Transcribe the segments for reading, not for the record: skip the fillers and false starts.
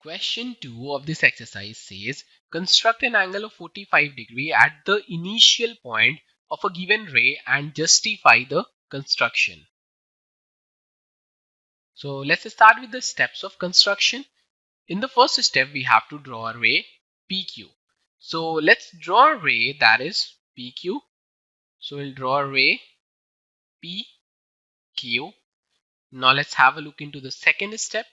Question 2 of this exercise says, construct an angle of 45 degree at the initial point of a given ray and justify the construction. So let's start with the steps of construction. In the first step, we have to draw a ray PQ. So let's draw a ray that is PQ. So we'll draw a ray PQ. Now let's have a look into the second step.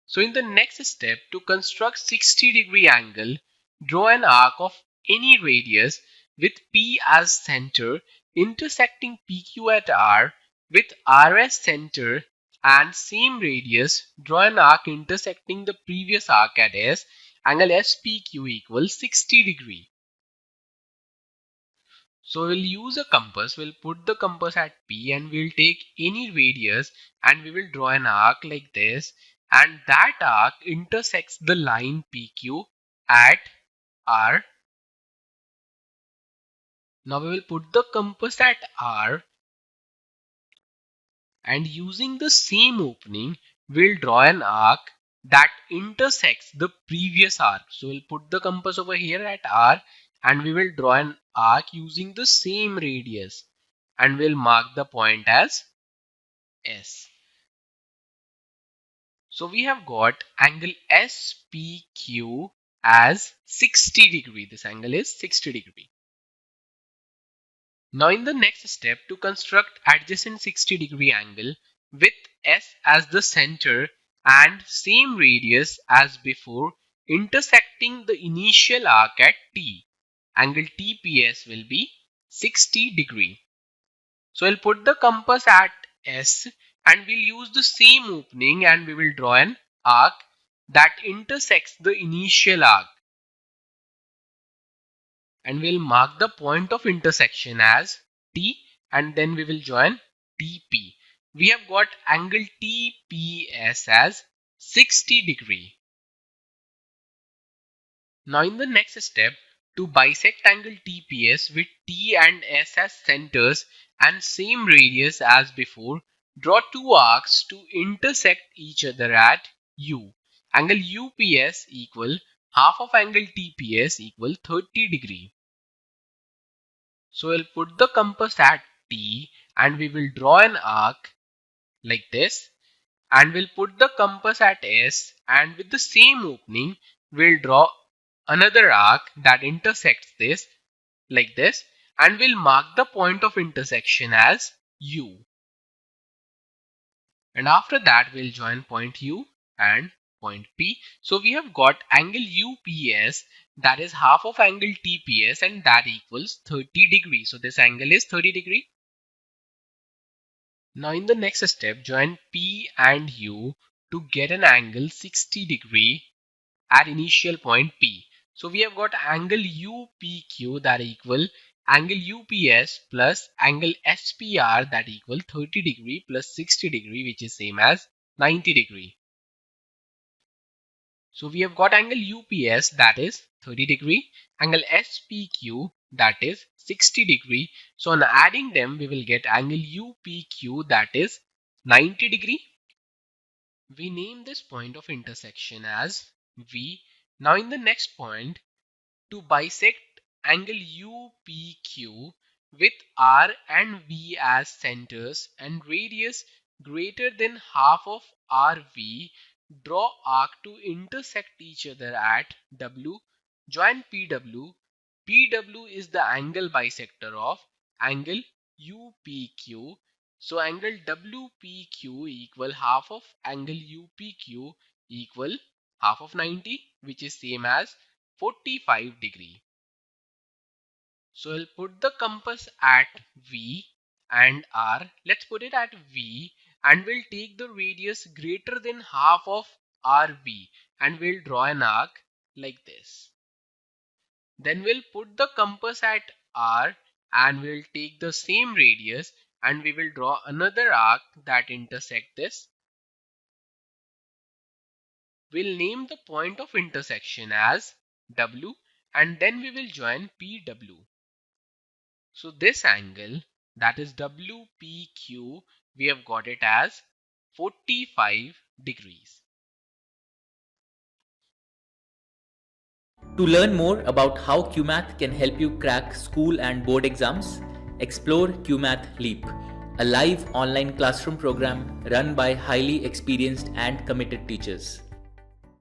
So in the next step, to construct 60-degree angle, draw an arc of any radius with P as center intersecting PQ at R with R as center and same radius, draw an arc intersecting the previous arc at S, angle SPQ equals 60 degree. So we'll use a compass, we'll put the compass at P and we'll take any radius and we will draw an arc like this, and that arc intersects the line PQ at R. Now we will put the compass at R and using the same opening we'll draw an arc that intersects the previous arc. So we'll put the compass over here at R and we will draw an arc using the same radius and we'll mark the point as S. So we have got angle SPQ as 60 degree. This angle is 60 degree. Now in the next step, to construct adjacent 60 degree angle with S as the center and same radius as before intersecting the initial arc at T, angle TPS will be 60 degree. So I'll put the compass at S and we'll use the same opening and we will draw an arc that intersects the initial arc. And we'll mark the point of intersection as T and then we will join TP. We have got angle TPS as 60 degree. Now in the next step, to bisect angle TPS with T and S as centers and same radius as before, draw two arcs to intersect each other at U. Angle UPS equal half of angle TPS equal 30 degree. So we'll put the compass at T and we will draw an arc like this, and we'll put the compass at S and with the same opening we'll draw another arc that intersects this like this, and we'll mark the point of intersection as U. And after that we'll join point U and point P. So we have got angle UPS that is half of angle TPS and that equals 30 degree. So this angle is 30 degree. Now in the next step, join P and U to get an angle 60 degree at initial point P. So we have got angle UPQ that equal angle UPS plus angle SPR that equal 30 degree plus 60 degree, which is same as 90 degree. So we have got angle UPS that is 30 degree, angle SPQ that is 60 degree. So on adding them, we will get angle UPQ that is 90 degree. We name this point of intersection as V. Now in the next point, to bisect angle UPQ with R and V as centers and radius greater than half of RV, draw arc to intersect each other at W, join PW. PW is the angle bisector of angle UPQ. So angle WPQ equal half of angle UPQ equal half of 90, which is same as 45 degree. So I'll put the compass at V and R. Let's put it at V and we'll take the radius greater than half of RV and we'll draw an arc like this. Then we'll put the compass at R and we'll take the same radius and we will draw another arc that intersect this. We'll name the point of intersection as W and then we will join PW. So this angle that is WPQ, we have got it as 45 degrees. To learn more about how QMath can help you crack school and board exams, explore QMath Leap, a live online classroom program run by highly experienced and committed teachers.